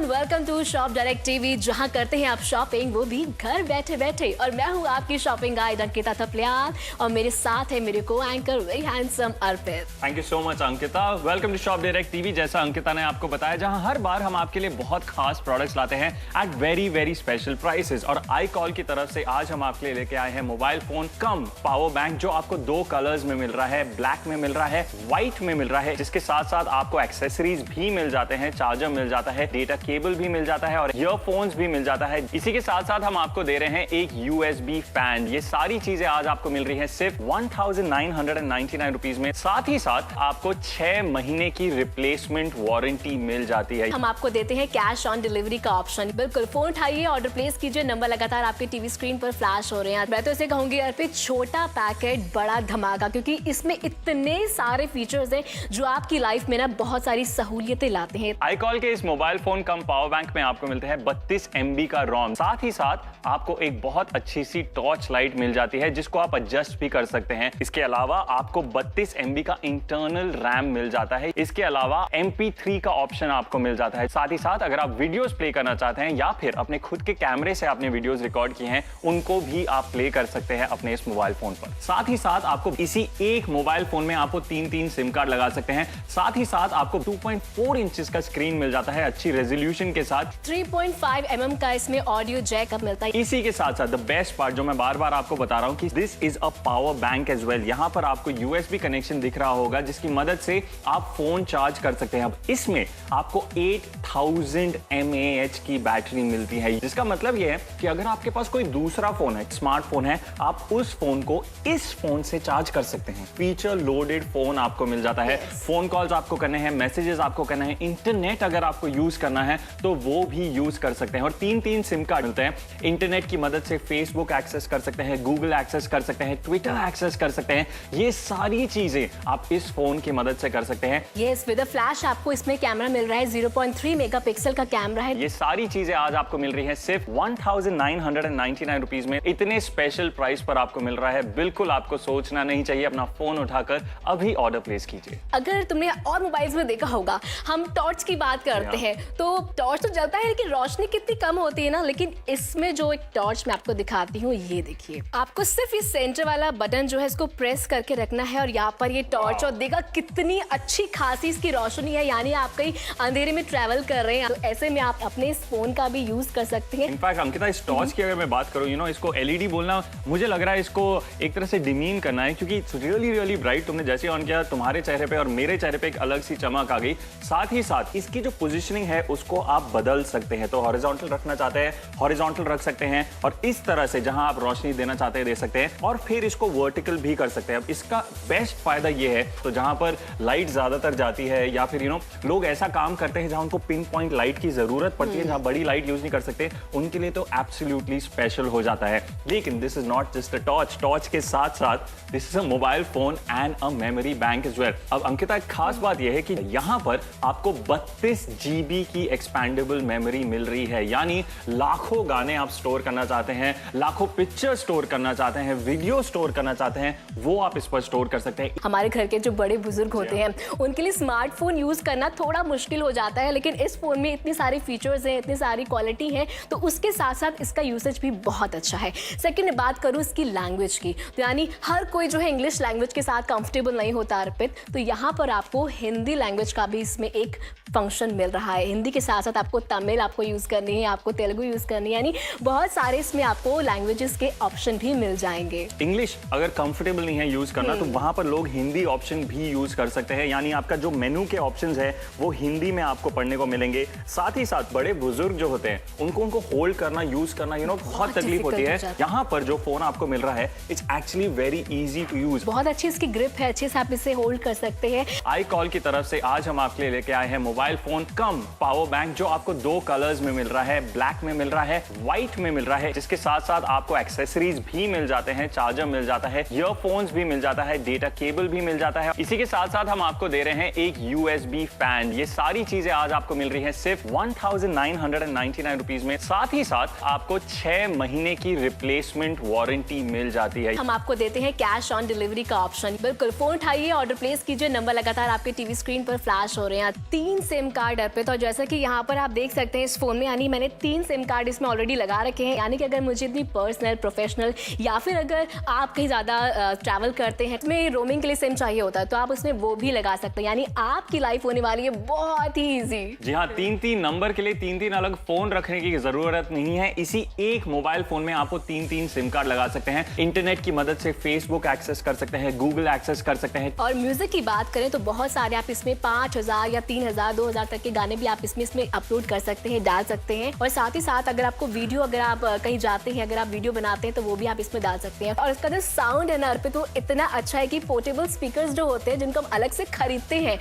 Welcome to shop direct TV, जहां करते हैं आप शॉपिंग वो भी घर बैठे बैठे। और मैं हूं आपकी शॉपिंग गाइड अंकिता थपलियाल और मेरे साथ है मेरे को anchor very handsome Arpit. Thank you so much Ankita. Welcome to shop direct TV. जैसा अंकिता ने आपको बताया, जहां हर बार हम आपके लिए बहुत खास प्रोडक्ट्स लाते हैं at very very special prices. और आई कॉल की तरफ से आज हम आपके लिए लेके आए हैं मोबाइल फोन कम पावर बैंक, जो आपको दो कलर्स में मिल रहा है, ब्लैक में मिल रहा है, व्हाइट में मिल रहा है, जिसके साथ साथ आपको एक्सेसरीज भी मिल जाते हैं, चार्जर मिल जाता है, डेटा केबल भी मिल जाता है और ईयरफोन्स भी मिल जाता है। इसी के साथ साथ हम आपको दे रहे हैं एक USB फैन। ये सारी चीजें आज आपको मिल रही है सिर्फ 1999 रुपीज में। साथ ही साथ आपको 6 महीने की रिप्लेसमेंट वारंटी मिल जाती है। हम आपको देते हैं कैश ऑन डिलीवरी का ऑप्शन। बिल्कुल, फोन उठाइए, ऑर्डर प्लेस कीजिए, नंबर लगातार आपके टीवी स्क्रीन पर फ्लैश हो रहे हैं। मैं तो इसे कहूंगी अर्पित, छोटा पैकेट बड़ा धमाका, क्योंकि इसमें इतने सारे फीचर्स हैं जो आपकी लाइफ में ना बहुत सारी सहूलियतें लाते हैं। आई कॉल के इस मोबाइल फोन कम पावर बैंक में आपको मिलता है 32 MB का रोम। साथ ही साथ आपको एक बहुत अच्छी सी टॉर्च लाइट मिल जाती है जिसको आप एडजस्ट भी कर सकते हैं। इसके अलावा आपको 32 MB का इंटरनल रैम मिल जाता है। इसके अलावा MP3 का ऑप्शन आपको मिल जाता है। साथ ही साथ अगर आप वीडियोस प्ले करना चाहते हैं या फिर अपने खुद के कैमरे से आपने वीडियोस रिकॉर्ड किए हैं, उनको भी आप प्ले कर सकते हैं अपने इस मोबाइल फोन पर। साथ ही साथ आपको इसी एक मोबाइल फोन में आपको 3 सिम कार्ड लगा सकते हैं। साथ ही साथ आपको 2.4 इंचेस का स्क्रीन मिल जाता है अच्छी रेजोल्यूशन के साथ। 3.5 mm का इसमें ऑडियो जैक अब मिलता है। इसी के साथ साथ द बेस्ट पार्ट जो मैं बार बार आपको बता रहा हूं कि this is a power bank as well. यहां पर आपको USB कनेक्शन दिख रहा होगा जिसकी मदद से आप फोन चार्ज कर सकते हैं। अब इसमें आपको 8000 mAh की बैटरी मिलती है, जिसका मतलब यह है कि अगर आपके पास कोई दूसरा फोन है, स्मार्टफोन है, आप उस फोन को इस फोन से चार्ज कर सकते हैं। फीचर लोडेड फोन आपको मिल जाता है। फोन कॉल्स आपको करने हैं, मैसेजेस आपको करना है, इंटरनेट अगर आपको यूज करना है तो वो भी यूज कर सकते हैं। और 3 सिम कार्ड मिलते हैं। इंटरनेट की मदद से फेसबुक एक्सेस कर सकते हैं, गूगल एक्सेस कर सकते हैं, ट्विटर एक्सेस कर सकते हैं। ये सारी चीजें आप इस फोन की मदद से कर सकते हैं। यस, विद अ फ्लैश आपको इसमें कैमरा मिल रहा है, 0.3 मेगापिक्सल का कैमरा है। ये सारी चीजें आज आपको मिल रही है सिर्फ 1999 रुपीज में। इतने स्पेशल प्राइस पर आपको मिल रहा है। बिल्कुल आपको सोचना नहीं चाहिए, अपना फोन उठाकर अभी ऑर्डर प्लेस कीजिए। अगर तुमने और मोबाइल्स में देखा होगा, हम टॉर्च की बात करते हैं तो टॉर्च तो जलता है लेकिन रोशनी कितनी कम होती है ना। लेकिन इसमें जो एक टॉर्च मैं आपको दिखाती हूँ, ये देखिए। आपको सिर्फ इस सेंटर वाला बटन जो है इसको प्रेस करके रखना है और यहाँ पर ये टॉर्च, और देखा कितनी अच्छी खासी इसकी रोशनी है, यानी आप कहीं अंधेरे में ट्रैवल कर रहे हैं तो ऐसे में आप अपने इस फोन का भी यूज कर सकते हैं। इनफैक्ट अंकिता, इस टॉर्च की अगर मैं बात करूँ, इसको LED बोलना मुझे लग रहा है इसको एक तरह से डिमीन करना है, क्योंकि रियली रियली ब्राइट। तुमने जैसे ऑन किया, तुम्हारे चेहरे पे और मेरे चेहरे पे एक अलग सी चमक आ गई। साथ ही साथ इसकी जो पोजीशनिंग है उसको आप बदल सकते हैं। तो हॉरिजॉन्टल रखना चाहते हैं, हॉरिजॉन्टल रख सकते हैं, और इस तरह से जहां आप रोशनी देना चाहते हैं दे सकते हैं, और फिर इसको वर्टिकल भी कर सकते हैं। अब इसका बेस्ट फायदा ये है, तो जहां पर लाइट ज्यादातर जाती है या फिर लोग ऐसा काम करते हैं जहां उनको पिन पॉइंट लाइट की जरूरत पड़ती है, जहां बड़ी लाइट यूज नहीं कर सकते, उनके लिए तो एब्सोल्युटली स्पेशल हो जाता है। लेकिन this is not just a torch के साथ साथ this is a mobile phone and a memory bank as well. अब अंकिता, एक खास बात यह है कि यहां पर आपको 32 GB की एक्सपैंडेबल मेमोरी मिल रही है, यानी लाखों गाने आप स्टोर करना चाहते हैं, लाखों पिक्चर स्टोर करना चाहते हैं, वीडियो स्टोर करना चाहते हैं, वो आप इस पर स्टोर कर सकते हैं। हमारे घर के जो बड़े बुजुर्ग होते हैं उनके लिए स्मार्टफोन यूज करना थोड़ा मुश्किल हो जाता है, लेकिन इस फोन में इतनी सारी फीचर्स हैं, इतनी सारी क्वालिटी है, तो उसके साथ साथ इसका यूसेज भी बहुत अच्छा है। सेकंड बात करूँ इसकी लैंग्वेज की, तो यानी हर कोई जो है इंग्लिश लैंग्वेज के साथ कंफर्टेबल नहीं होता अर्पित, तो यहाँ पर आपको हिंदी लैंग्वेज का भी इसमें एक फंक्शन मिल रहा है। हिंदी के साथ साथ आपको तमिल आपको यूज करनी है, आपको तेलुगु यूज करनी है, यानी बहुत सारे इसमें आपको लैंग्वेजेस के ऑप्शन भी मिल जाएंगे। इंग्लिश अगर कंफर्टेबल नहीं है यूज करना, तो वहां पर लोग हिंदी ऑप्शन भी यूज कर सकते हैं, यानी आपका जो मेनू के ऑप्शंस है वो हिंदी में आपको पढ़ने को मिलेंगे। साथ ही साथ बड़े बुजुर्ग जो होते हैं उनको होल्ड करना, यूज करना बहुत तकलीफ होती है। यहाँ पर जो फोन आपको मिल रहा है, it's actually very easy to use. बहुत अच्छी इसकी ग्रिप है, अच्छे से आप इसे होल्ड कर सकते हैं। आई कॉल की तरफ से आज हम आपके लिए लेके आए हैं मोबाइल फोन कम पावर बैंक, जो आपको दो कलर्स में मिल रहा है, ब्लैक में मिल रहा है, व्हाइट में मिल रहा है, जिसके साथ साथ आपको एक्सेसरीज भी मिल जाते हैं, चार्जर मिल जाता है, ईयरफोन्स भी मिल जाता है, डेटा केबल भी मिल जाता है। इसी के साथ साथ हम आपको दे रहे हैं एक USB फैन। ये सारी चीजें आज आपको मिल रही है सिर्फ 1999 रुपीज में। साथ ही साथ आपको 6 महीने की रिप्लेसमेंट वारंटी मिल जाती है। हम आपको देते हैं कैश ऑन डिलीवरी का ऑप्शन। बिल्कुल, फोन उठाइए, ऑर्डर प्लेस कीजिए, नंबर लगातार आपके टीवी स्क्रीन पर फ्लैश हो रहे हैं। 3 सिम कार्ड अर्पित, और जैसा कि यहाँ यहाँ पर आप देख सकते हैं इस फोन में, यानी मैंने 3 सिम कार्ड इसमें ऑलरेडी लगा रखे हैं। यानी कि अगर मुझे इतनी पर्सनल, प्रोफेशनल या फिर अगर आप कहीं ज़्यादा ट्रैवल करते हैं, इसमें रोमिंग के लिए सिम चाहिए होता है, तो आप उसमें वो भी लगा सकते हैं। यानी आपकी लाइफ होने वाली है बहुत ही ईजी। जी हाँ, 3-3 नंबर के लिए 3-3 अलग फोन रखने की जरूरत नहीं है। इसी एक मोबाइल फोन में आपको 3-3 सिम कार्ड लगा सकते हैं। इंटरनेट की मदद से फेसबुक एक्सेस कर सकते हैं, गूगल एक्सेस कर सकते हैं। और म्यूजिक की बात करें तो बहुत सारे आप इसमें 5000 या 3000, 2000 तक के गाने भी आप इसमें अपलोड कर सकते हैं, डाल सकते हैं। और साथ ही साथ अगर आपको वीडियो, अगर आप कहीं जाते हैं, अगर आप वीडियो बनाते हैं तो वो भी आप इसमें डाल सकते हैं। और इसका जो साउंड है ना अर्पित, तो इतना अच्छा है कि पोर्टेबल स्पीकर्स जो होते हैं जिनको हम अलग से खरीदते हैं,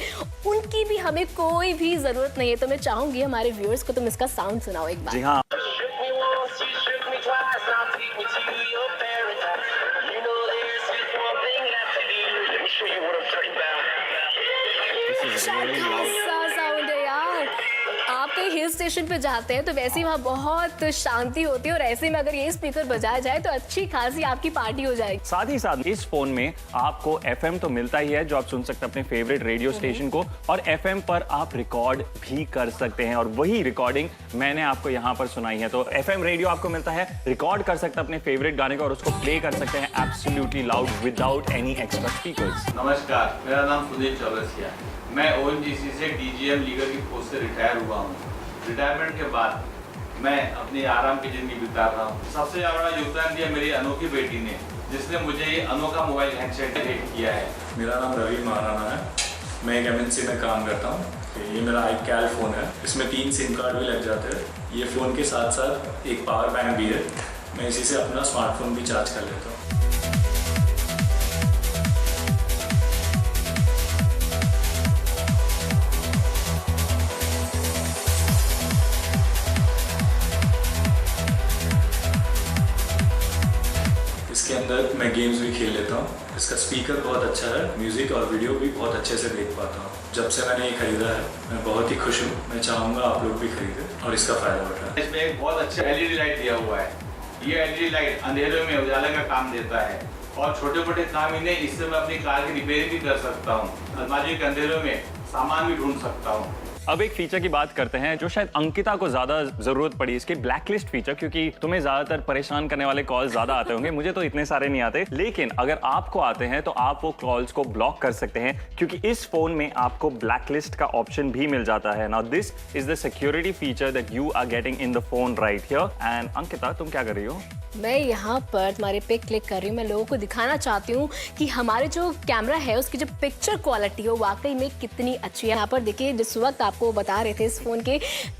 उनकी भी हमें कोई भी जरूरत नहीं है। तो मैं चाहूंगी हमारे व्यूअर्स को तुम इसका साउंड सुनाओ एक बार। जी हाँ, कैसा साउंड है यार। आप कहीं हिल स्टेशन पे जाते हैं तो वैसे ही वहाँ बहुत शांति होती है, और ऐसे में अगर ये स्पीकर बजाया जाए तो अच्छी खासी आपकी पार्टी हो जाएगी। साथ ही साथ इस फोन में आपको FM तो मिलता ही है, जो आप सुन सकते हैं अपने फेवरेट रेडियो स्टेशन को, और FM पर आप रिकॉर्ड भी कर सकते हैं, और वही रिकॉर्डिंग मैंने आपको यहाँ पर सुनाई है। तो FM रेडियो आपको मिलता है, रिकॉर्ड कर सकते हैं अपने फेवरेट गाने को और उसको प्ले कर सकते हैं absolutely loud without any extra speakers. नमस्कार, मेरा नाम सुनील चौरसिया। मैं ONGC से DGM लीगर की पोस्ट से रिटायर हुआ हूँ। रिटायरमेंट के बाद मैं अपनी आराम की जिंदगी बिता रहा हूँ। सबसे ज़्यादा योगदान दिया मेरी अनोखी बेटी ने, जिसने मुझे ये अनोखा मोबाइल हैंडसेट भेंट किया है। मेरा नाम रवि महाराणा है, मैं एक MNC में काम करता हूँ। ये मेरा iCal फ़ोन है, इसमें 3 सिम कार्ड भी लग जाते हैं। ये फ़ोन के साथ साथ एक पावर बैंक भी है, मैं इसी से अपना स्मार्टफोन भी चार्ज कर लेता हूँ। इसके अंदर मैं गेम्स भी खेल लेता हूँ। इसका स्पीकर बहुत अच्छा है, म्यूजिक और वीडियो भी बहुत अच्छे से देख पाता हूँ। जब से मैंने ये खरीदा है मैं बहुत ही खुश हूँ। मैं चाहूँगा आप लोग भी खरीदें और इसका फ़ायदा उठाएं। इसमें एक बहुत अच्छा LED लाइट दिया हुआ है। ये LED लाइट अंधेरे में उजाले का काम देता है, और छोटे मोटे काम ही नहीं, इससे मैं अपनी कार की रिपेयरिंग भी कर सकता हूँ। अलमारी के अंधेरों में सामान भी ढूंढ सकता हूँ। अब एक फीचर की बात करते हैं जो शायद अंकिता को ज्यादा जरूरत पड़ी, इसके ब्लैकलिस्ट फीचर, क्योंकि तुम्हें ज्यादातर परेशान करने वाले कॉल ज्यादा आते होंगे। मुझे तो इतने सारे नहीं आते, लेकिन अगर आपको आते हैं तो आप वो कॉल्स को ब्लॉक कर सकते हैं, क्योंकि इस फोन में आपको ब्लैकलिस्ट का ऑप्शन भी मिल जाता है। Now this is the security feature that you are getting in the phone right here. And Ankita, तुम क्या कर रही हो? मैं यहाँ पर तुम्हारे पे क्लिक कर रही हूँ। मैं लोगों को दिखाना चाहती हूँ कि हमारे जो कैमरा है उसकी जो पिक्चर क्वालिटी हो वाकई में कितनी अच्छी है। यहाँ पर देखिए, जिस वक्त आपको बता रहे थे इस फोन के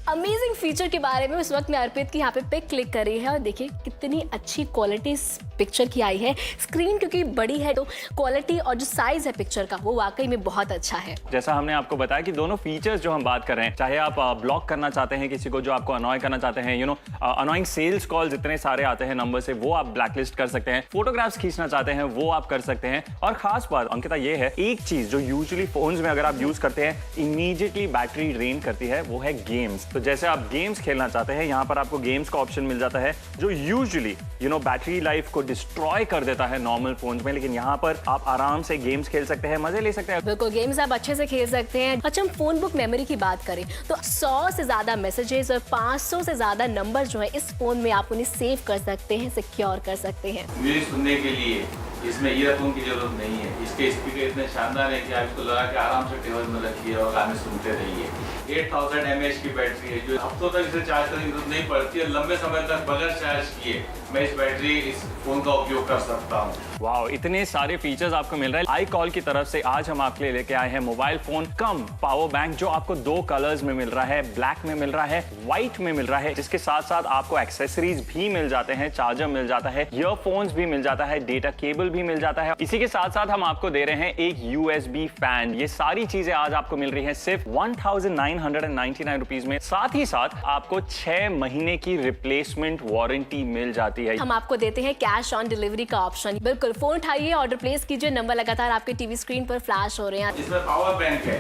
अमेजिंग फीचर के बारे में, उस वक्त मैं अर्पित की यहाँ पे पिक क्लिक कर रही है, और देखिए कितनी अच्छी क्वालिटी इस पिक्चर की आई है। स्क्रीन क्योंकि बड़ी है तो क्वालिटी और जो साइज है पिक्चर का वो वाकई में बहुत अच्छा है। जैसा हमने आपको बताया कि दोनों फीचर्स जो हम बात कर रहे हैं, चाहे आप ब्लॉक करना चाहते हैं किसी को जो आपको अनॉय करना चाहते हैं, अनॉइंग सेल्स कॉल जितने सारे आते हैं नंबर से, वो आप ब्लैकलिस्ट कर सकते हैं। फोटोग्राफ्स खींचना चाहते हैं वो आप कर सकते हैं। और खास बात अंकिता ये है, एक चीज जो यूजुअली फोन्स में अगर आप यूज करते हैं इमीडिएटली बैटरी ड्रेन करती है, वो है गेम्स। तो जैसे आप गेम्स खेलना चाहते हैं, यहाँ पर आपको गेम्स का ऑप्शन मिल जाता है जो यूजुअली बैटरी लाइफ को डिस्ट्रॉय कर देता है नॉर्मल फोन्स में, लेकिन यहाँ पर आप आराम से गेम्स खेल सकते हैं, मजे ले सकते हैं। बिल्कुल, गेम्स आप अच्छे से खेल सकते हैं। अच्छा, हम फोन बुक मेमोरी की बात करें तो 100 से ज्यादा मैसेजेस और 500 से ज्यादा नंबर जो है इस फोन में आप उन्हें सेव कर सकते हैं, सिक्योर कर सकते हैं। म्यूजिक सुनने के लिए इसमें ईयरफोन की जरूरत नहीं है। इसके स्पीकर इतने शानदार है कि आप इसको लगा के आराम से टेबल में रखिए और गाने सुनते रहिए। 8000 mAh की बैटरी है, जो हफ्तों तक इसे चार्ज करने की जरूरत नहीं पड़ती है। लंबे समय तक बगैर चार्ज किए मैं इस फोन का उपयोग कर सकता हूँ। वाओ, इतने सारे फीचर्स आपको मिल रहे हैं। iCal की तरफ से आज हम आपके लिए लेके आए हैं मोबाइल फोन कम पावर बैंक, जो आपको 2 कलर्स में मिल रहा है, ब्लैक में मिल रहा है, व्हाइट में मिल रहा है, जिसके साथ साथ आपको एक्सेसरीज भी मिल जाते हैं, चार्जर मिल जाता है, ईयरफोन्स भी मिल जाता है, डेटा केबल भी मिल जाता है। इसी के साथ साथ हम आपको दे रहे हैं एक USB फैन। ये सारी चीजें आज आपको मिल रही है सिर्फ 1999 रुपीज में। साथ ही साथ आपको 6 महीने की रिप्लेसमेंट वारंटी मिल जाती है। हम आपको देते हैं कैश ऑन डिलीवरी का ऑप्शन। बिल्कुल, फोन उठाइए, ऑर्डर प्लेस कीजिए, नंबर लगातार आपके टीवी स्क्रीन पर फ्लैश हो रहे हैं। इसमें पावर बैंक है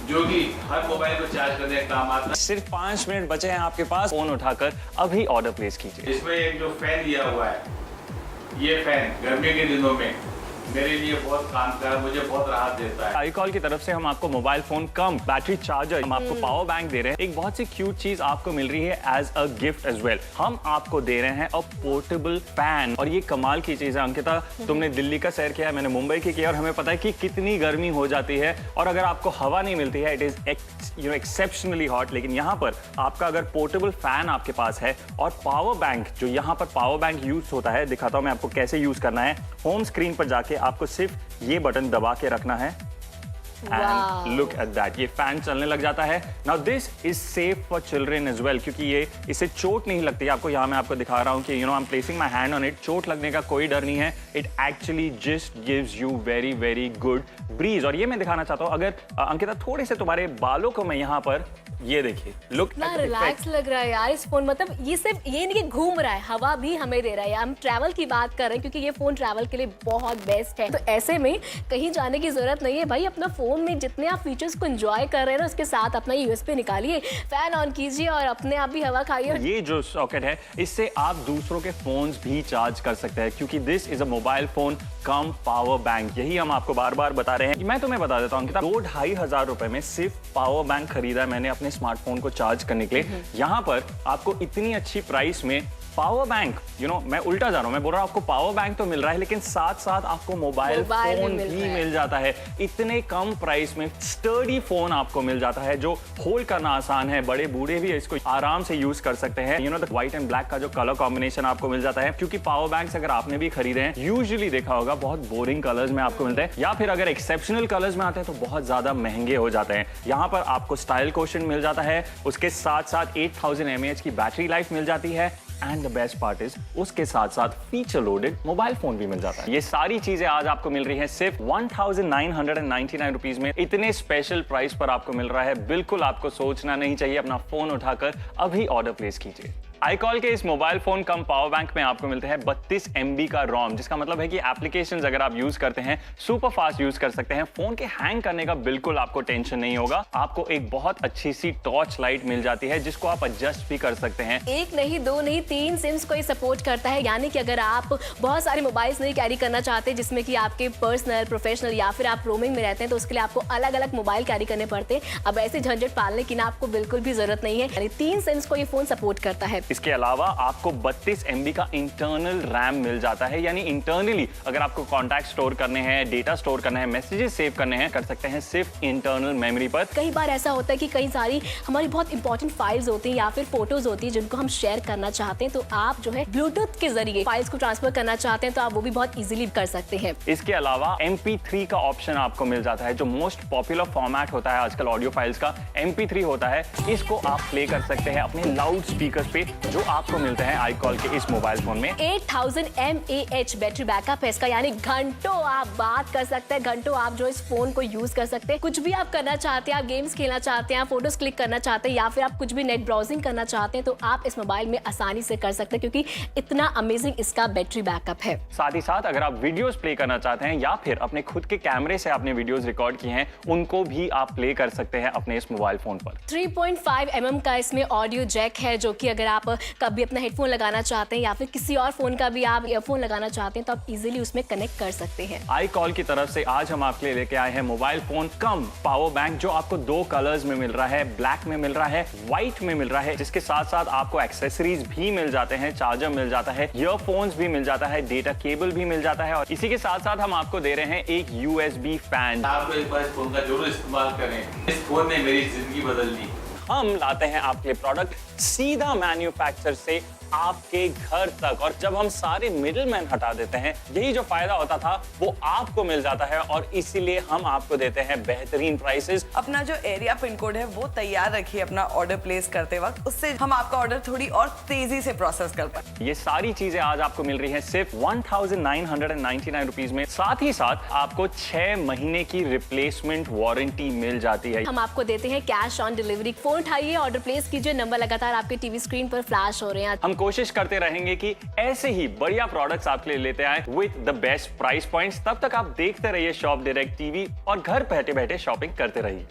जो कि हर मोबाइल को चार्ज करने का काम आता है। सिर्फ 5 मिनट बचे हैं आपके पास, फोन उठाकर अभी ऑर्डर प्लेस कीजिए। इसमें एक जो फैन दिया हुआ है, ये फैन गर्मी के दिनों में मेरे लिए बहुत काम का है, मुझे बहुत राहत देता है। iCall की तरफ से हम आपको मोबाइल फोन कम बैटरी चार्जर, हम आपको पावर बैंक दे रहे हैं। एक बहुत सी क्यूट चीज आपको मिल रही है as a gift as well. हम आपको दे रहे हैं अ पोर्टेबल फैन, और ये कमाल की चीज है अंकिता, तुमने दिल्ली का सैर किया है, मैंने मुंबई की किया, और हमें पता है कि कितनी गर्मी हो जाती है और अगर आपको हवा नहीं मिलती है, इट इज एक्सेप्शनली हॉट। लेकिन यहाँ पर आपका अगर पोर्टेबल फैन आपके पास है और पावर बैंक, जो यहाँ पर पावर बैंक यूज होता है, दिखाता हूँ मैं आपको कैसे यूज करना है। होम स्क्रीन पर जाके आपको सिर्फ ये बटन दबा के रखना है एंड लुक एट दैट, ये फैन चलने लग जाता है। Now this is safe for children as well, क्योंकि ये इससे चोट नहीं लगती। आपको यहाँ मैं आपको दिखा रहा हूँ कि I am placing my hand on it, चोट लगने का कोई डर नहीं है। It actually just gives you very very good breeze. और ये मैं दिखाना चाहता हूँ, अगर अंकिता थोड़े से तुम्हारे बालों को मैं यहाँ पर, ये देखिए, लुक ना रिलैक्स लग रहा है यार इस फोन। मतलब ये सिर्फ ये नहीं कि घूम रहा है, हवा भी हमें दे रहा है। हम ट्रैवल की बात कर रहे हैं क्योंकि ये फोन ट्रैवल के लिए बहुत बेस्ट है। तो ऐसे में कहीं जाने की जरूरत नहीं है भाई, अपना फोन में जितने आप फीचर्स को एंजॉय कर रहे हैं उसके साथ अपना यूएसबी निकालिए, फैन ऑन कीजिए और अपने आप भी हवा खाइए। ये जो सॉकेट है, इससे आप दूसरों के फोन्स भी चार्ज कर सकते हैं, क्योंकि this is a mobile phone come power bank. यही हम आपको बार बार बता रहे हैं। मैं तुम्हें बता देता हूँ कि 2-2,500 रुपए में सिर्फ पावर बैंक खरीदा है मैंने अपने स्मार्टफोन को चार्ज करने के लिए। यहाँ पर आपको इतनी अच्छी प्राइस में पावर बैंक, मैं उल्टा जा रहा हूं, मैं बोल रहा हूं आपको पावर बैंक तो मिल रहा है, लेकिन साथ साथ आपको मोबाइल फोन भी मिल जाता है इतने कम प्राइस में। स्टर्डी फोन आपको मिल जाता है जो होल्ड करना आसान है, बड़े बूढ़े भी इसको आराम से यूज कर सकते हैं। द व्हाइट एंड ब्लैक का जो कलर कॉम्बिनेशन आपको मिल जाता है, क्योंकि पावर बैंक्स अगर आपने भी खरीदे हैं, यूजुअली देखा होगा बहुत बोरिंग कलर्स में आपको मिलते हैं, या फिर अगर एक्सेप्शनल कलर्स में आते हैं तो बहुत ज्यादा महंगे हो जाते हैं। यहाँ पर आपको स्टाइल क्वोशिएंट मिल जाता है, उसके साथ साथ 8000 mAh की बैटरी लाइफ मिल जाती है, and the best part is उसके साथ साथ फीचर लोडेड मोबाइल फोन भी मिल जाता है। ये सारी चीजें आज आपको मिल रही हैं सिर्फ 1999 रुपीज में। इतने स्पेशल प्राइस पर आपको मिल रहा है, बिल्कुल आपको सोचना नहीं चाहिए, अपना फोन उठाकर अभी ऑर्डर प्लेस कीजिए। iCall के इस मोबाइल फोन कम पावर बैंक में आपको मिलते हैं 32 MB का रोम, जिसका मतलब है कि एप्लीकेशंस अगर आप यूज करते हैं सुपर फास्ट यूज कर सकते हैं। फोन के हैंग करने का बिल्कुल आपको टेंशन नहीं होगा। आपको एक बहुत अच्छी सी टॉर्च लाइट मिल जाती है जिसको आप एडजस्ट भी कर सकते हैं। एक नहीं, दो नहीं, 3 सिम्स को ये सपोर्ट करता है। यानी कि अगर आप बहुत सारे मोबाइल्स नहीं कैरी करना चाहते, जिसमें कि आपके पर्सनल, प्रोफेशनल या फिर आप रोमिंग में रहते हैं, तो उसके लिए आपको अलग अलग मोबाइल कैरी करने पड़ते हैं। अब ऐसे झंझट पालने की ना आपको बिल्कुल भी जरूरत नहीं है। यानी 3 सिम्स को ये फोन सपोर्ट करता है। इसके अलावा आपको 32 MB का इंटरनल रैम मिल जाता है, यानी इंटरनली अगर आपको कॉन्टैक्ट स्टोर करने हैं, डेटा स्टोर करना है, मैसेजेस सेव करने हैं, कर सकते हैं सिर्फ इंटरनल मेमोरी पर। कई बार ऐसा होता है कि कई सारी हमारी बहुत इंपॉर्टेंट फाइल्स होती हैं या फिर फोटोज होती है जिनको हम शेयर करना चाहते हैं, तो आप जो है ब्लूटूथ के जरिए फाइल्स को ट्रांसफर करना चाहते हैं, तो आप वो भी बहुत इजीली कर सकते हैं। इसके अलावा MP3 का ऑप्शन आपको मिल जाता है, जो मोस्ट पॉपुलर फॉर्मेट होता है आजकल ऑडियो फाइल्स का, MP3 होता है। इसको आप प्ले कर सकते हैं अपने लाउड स्पीकर पे, जो आपको मिलते हैं iCall के इस मोबाइल फोन में। 8000 mAh बैटरी बैकअप है इसका, यानी घंटों आप बात कर सकते हैं, घंटों आप जो इस फोन को यूज कर सकते हैं। कुछ भी आप करना चाहते हैं, आप गेम्स खेलना चाहते हैं, आप फोटोज क्लिक करना चाहते हैं, या फिर आप कुछ भी नेट ब्राउजिंग करना चाहते हैं, तो आप इस मोबाइल में आसानी से कर सकते हैं, क्योंकि इतना अमेजिंग इसका बैटरी बैकअप है। साथ ही साथ अगर आप वीडियोस प्ले करना चाहते हैं या फिर अपने खुद के कैमरे से आपने वीडियोस रिकॉर्ड किए हैं, उनको भी आप प्ले कर सकते हैं अपने इस मोबाइल फोन पर। 3.5 mm का इसमें ऑडियो जैक है, जो कि अगर आप कभी अपना हेडफोन लगाना चाहते हैं या फिर किसी और फोन का भी आप ईयरफोन लगाना चाहते हैं, तो आप इजीली उसमें कनेक्ट कर सकते हैं। iCall की तरफ से आज हम आपके लिए लेके आए हैं मोबाइल फोन कम पावर बैंक, जो आपको 2 कलर्स में मिल रहा है, ब्लैक में मिल रहा है, व्हाइट में मिल रहा है, जिसके साथ साथ आपको एक्सेसरीज भी मिल जाते हैं, चार्जर मिल जाता है, ईयरफोन्स भी मिल जाता है, डेटा केबल भी मिल जाता है, और इसी के साथ साथ हम आपको दे रहे हैं एक USB फैन। आप एक बार इस फोन का जरूर इस्तेमाल करें, इस फोन ने मेरी जिंदगी बदल दी। हम लाते हैं आपके लिए प्रोडक्ट सीधा मैन्युफैक्चर से आपके घर तक, और जब हम सारे मिडिलमैन हटा देते हैं, यही जो फायदा होता था वो आपको मिल जाता है, और इसीलिए हम आपको देते हैं बेहतरीन प्राइसेस। अपना जो एरिया पिन कोड है वो तैयार रखिए अपना ऑर्डर प्लेस करते वक्त, उससे हम आपका ऑर्डर थोड़ी और तेजी से प्रोसेस कर पाए। ये सारी चीजें आज आपको मिल रही हैं सिर्फ 1999 रुपीज में। साथ ही साथ आपको 6 महीने की रिप्लेसमेंट वारंटी मिल जाती है। हम आपको देते हैं कैश ऑन डिलीवरी। फोन उठाइए, ऑर्डर प्लेस कीजिए, नंबर लगातार आपके टीवी स्क्रीन पर फ्लैश हो रहे हैं। हम कोशिश करते रहेंगे कि ऐसे ही बढ़िया प्रोडक्ट्स आपके लिए लेते आए with the best price points. तब तक आप देखते रहिए शॉप डायरेक्ट टीवी और घर बैठे बैठे शॉपिंग करते रहिए।